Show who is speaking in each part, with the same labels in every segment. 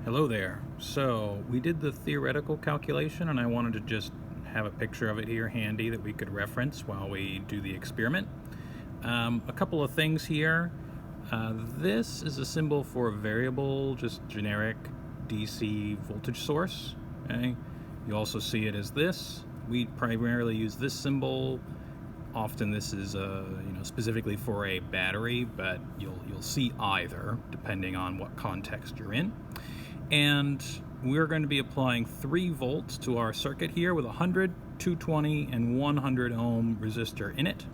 Speaker 1: Hello there. So we did the theoretical calculation and I wanted to just have a picture of it here handy that we could reference while we do the experiment. A couple of things here. This is a symbol for a variable, just generic DC voltage source. Okay? You also see it as this. We primarily use this symbol. Often this is specifically for a battery, but you'll see either depending on what context you're in. And we're going to be applying 3 volts to our circuit here with 100, 220, and 100 ohm resistor in it.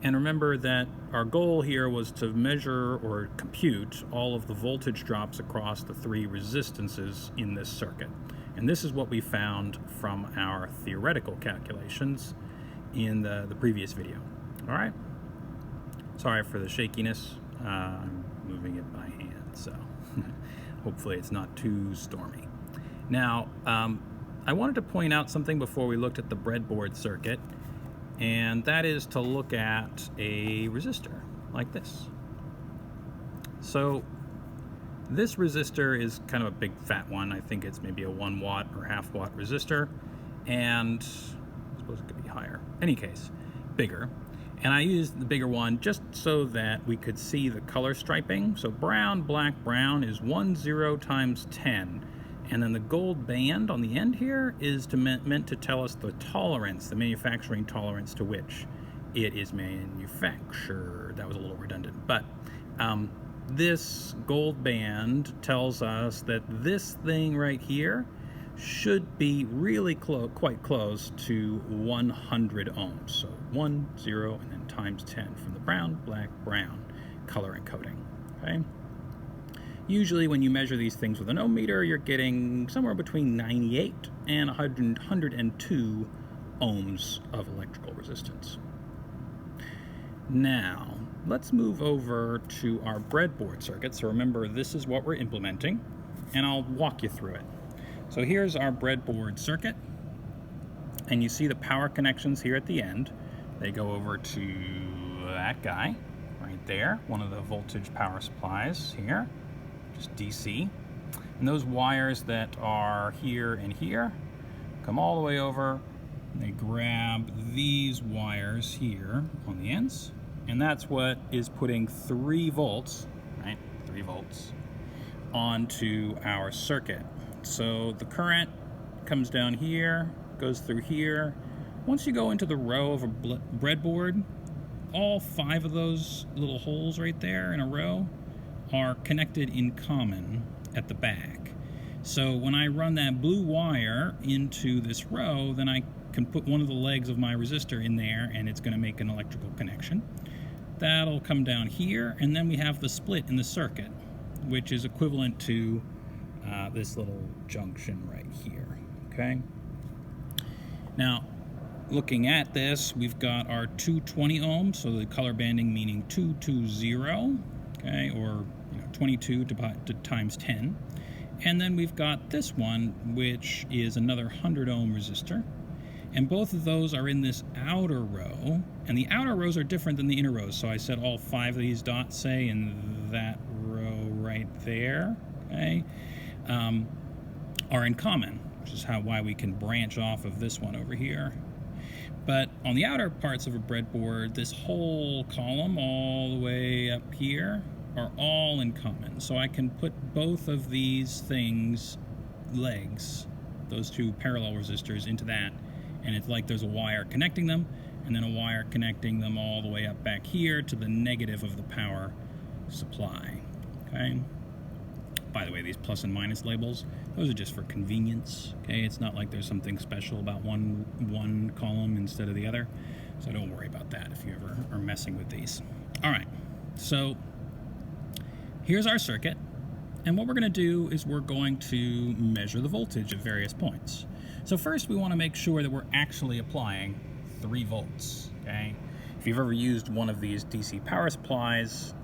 Speaker 1: And remember that our goal here was to measure or compute all of the voltage drops across the 3 resistances in this circuit. And this is what we found from our theoretical calculations in the previous video. All right. Sorry for the shakiness. I'm moving it by hand, so hopefully it's not too stormy. Now, I wanted to point out something before we looked at the breadboard circuit, and that is to look at a resistor like this. So this resistor is kind of a big fat one. I think it's maybe a 1 watt or half watt resistor, and I suppose it could be higher. In any case, bigger. And I used the bigger one just so that we could see the color striping. So brown, black, brown is 10 times 10. And then the gold band on the end here is meant to tell us the tolerance, the manufacturing tolerance to which it is manufactured. That was a little redundant. But this gold band tells us that this thing right here should be really quite close to 100 ohms. So 1, 0, and then times 10 from the brown, black, brown color encoding. Okay. Usually when you measure these things with an ohm meter, you're getting somewhere between 98 and 102 ohms of electrical resistance. Now, let's move over to our breadboard circuit. So remember, this is what we're implementing, and I'll walk you through it. So here's our breadboard circuit, and you see the power connections here at the end. They go over to that guy right there, one of the voltage power supplies here, just DC. And those wires that are here and here come all the way over. They grab these wires here on the ends, and that's what is putting 3 volts, right, 3 volts, onto our circuit. So the current comes down here, goes through here. Once you go into the row of a breadboard, all 5 of those little holes right there in a row are connected in common at the back. So when I run that blue wire into this row, then I can put one of the legs of my resistor in there, and it's going to make an electrical connection. That'll come down here, and then we have the split in the circuit, which is equivalent to this little junction right here. Okay. Now, looking at this, we've got our 220 ohms, so the color banding meaning 220, okay, or 22 times 10. And then we've got this one, which is another 100 ohm resistor. And both of those are in this outer row, and the outer rows are different than the inner rows. So I said all 5 of these dots, say, in that row right there, okay, are in common, which is why we can branch off of this one over here. But on the outer parts of a breadboard, this whole column all the way up here are all in common. So I can put both of these things, legs, those 2 parallel resistors, into that, and it's like there's a wire connecting them, and then a wire connecting them all the way up back here to the negative of the power supply. Okay. By the way, these plus and minus labels, those are just for convenience. Okay, it's not like there's something special about one column instead of the other, so don't worry about that if you ever are messing with these. All right, so here's our circuit, and what we're going to do is we're going to measure the voltage at various points. So first, we want to make sure that we're actually applying 3 volts. Okay. If you've ever used one of these DC power supplies,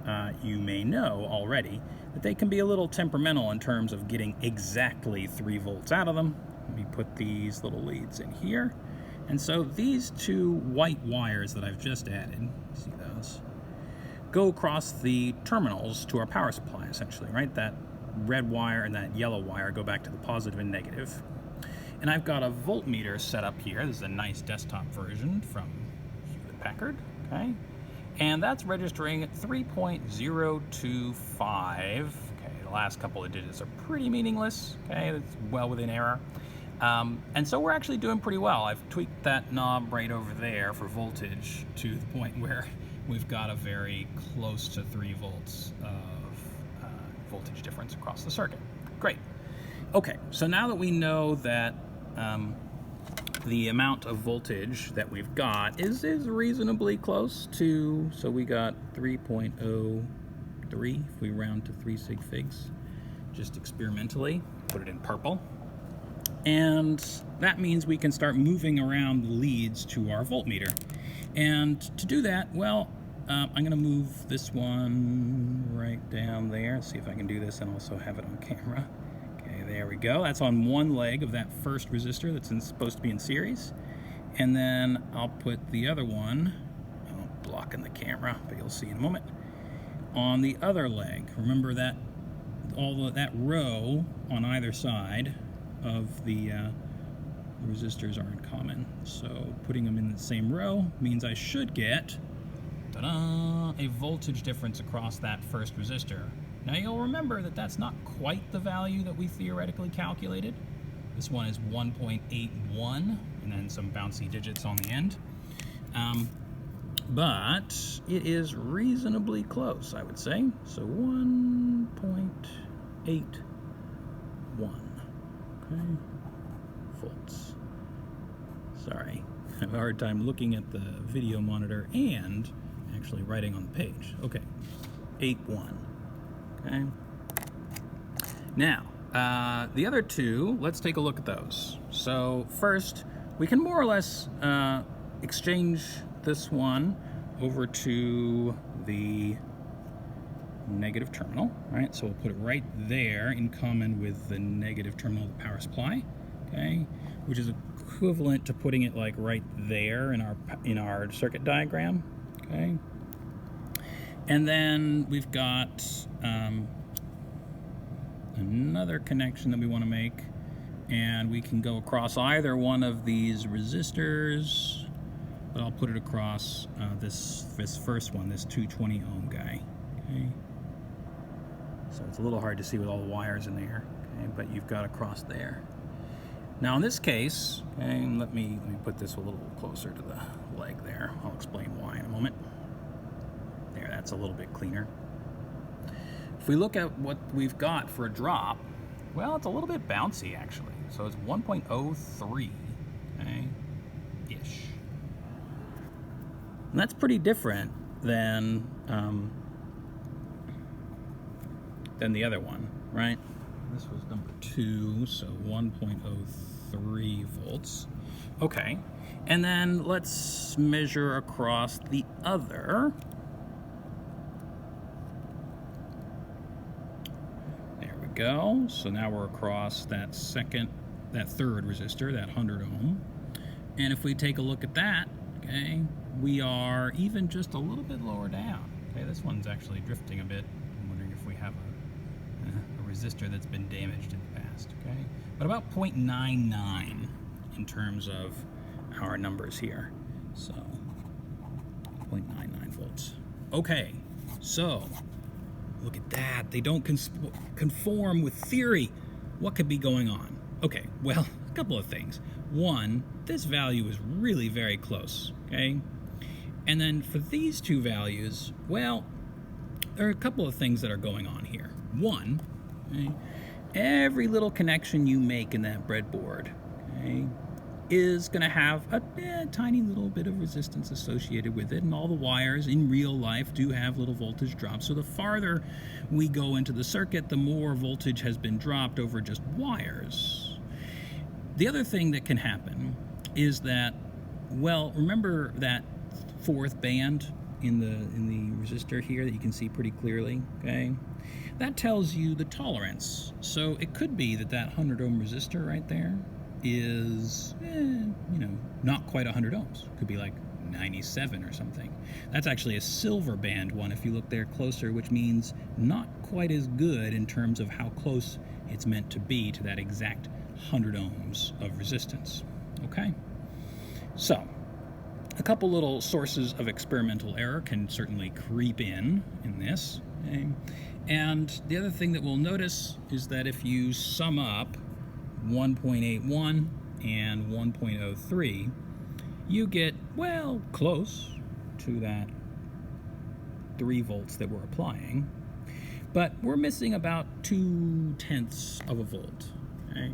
Speaker 1: you may know already that they can be a little temperamental in terms of getting exactly 3 volts out of them. We put these little leads in here. And so these 2 white wires that I've just added, see those, go across the terminals to our power supply, essentially, right? That red wire and that yellow wire go back to the positive and negative. And I've got a voltmeter set up here. This is a nice desktop version from Hewlett Packard, okay? And that's registering at 3.025. Okay, the last couple of digits are pretty meaningless, okay? That's well within error. And so we're actually doing pretty well. I've tweaked that knob right over there for voltage to the point where we've got a very close to 3 volts of voltage difference across the circuit. Great. Okay, so now that we know that the amount of voltage that we've got is reasonably close to, so we got 3.03 if we round to 3 sig figs, just experimentally, put it in purple. And that means we can start moving around the leads to our voltmeter. And to do that, well, I'm going to move this one right down there. See if I can do this and also have it on camera. Okay, there we go. That's on one leg of that first resistor that's supposed to be in series. And then I'll put the other one, blocking the camera, but you'll see in a moment, on the other leg. Remember that that row on either side of the resistors are in common. So putting them in the same row means I should get a voltage difference across that first resistor. Now you'll remember that that's not quite the value that we theoretically calculated. This one is 1.81 and then some bouncy digits on the end. But it is reasonably close, I would say. So 1.81. Okay, volts. Sorry, I have a hard time looking at the video monitor and actually writing on the page. Okay, 8.1. Okay. Now, the other two, let's take a look at those. So first, we can more or less exchange this one over to the negative terminal, right? So we'll put it right there in common with the negative terminal of the power supply, okay? Which is equivalent to putting it like right there in our circuit diagram, okay? And then we've got another connection that we want to make, and we can go across either one of these resistors, but I'll put it across this first one, this 220 ohm guy, okay? So it's a little hard to see with all the wires in there, okay, but you've got across there. Now in this case, okay, let me put this a little closer to the leg there. I'll explain why in a moment. There, that's a little bit cleaner. If we look at what we've got for a drop, well, it's a little bit bouncy actually. So it's 1.03, okay, ish. And that's pretty different than the other one, right? This was number 2, so 1.03 volts. Okay, and then let's measure across the other. There we go. So now we're across that third resistor, that 100 ohm. And if we take a look at that, okay, we are even just a little bit lower down. Okay, this one's actually drifting a bit. I'm wondering if we have a resistor that's been damaged in the past, okay? But about 0.99 in terms of our numbers here. So 0.99 volts. Okay, so look at that. They don't conform with theory. What could be going on? Okay, well, a couple of things. One, this value is really very close, okay? And then for these two values, well, there are a couple of things that are going on here. One, okay, every little connection you make in that breadboard, okay, is going to have a tiny little bit of resistance associated with it, and all the wires in real life do have little voltage drops. So the farther we go into the circuit, the more voltage has been dropped over just wires. The other thing that can happen is that, well, remember that fourth band in the resistor here that you can see pretty clearly, okay? That tells you the tolerance. So it could be that 100 ohm resistor right there is, you know, not quite 100 ohms. Could be like 97 or something. That's actually a silver band one if you look there closer, which means not quite as good in terms of how close it's meant to be to that exact 100 ohms of resistance. Okay? So, a couple little sources of experimental error can certainly creep in this. Okay? And the other thing that we'll notice is that if you sum up 1.81 and 1.03, you get, well, close to that 3 volts that we're applying, but we're missing about 0.2 of a volt, okay?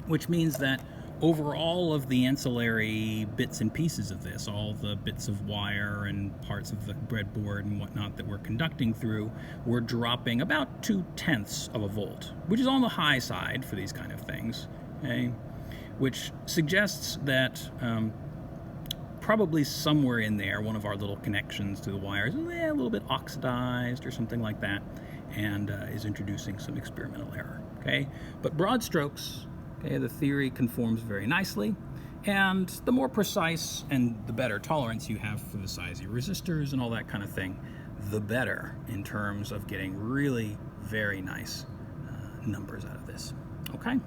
Speaker 1: Which means that over all of the ancillary bits and pieces of this, all the bits of wire and parts of the breadboard and whatnot that we're conducting through, we're dropping about 0.2 of a volt, which is on the high side for these kind of things, okay? Which suggests that probably somewhere in there, one of our little connections to the wires is a little bit oxidized or something like that, and is introducing some experimental error, okay? But broad strokes, okay, the theory conforms very nicely, and the more precise and the better tolerance you have for the size of your resistors and all that kind of thing, the better in terms of getting really very nice numbers out of this, okay?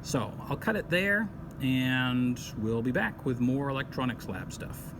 Speaker 1: So I'll cut it there, and we'll be back with more electronics lab stuff.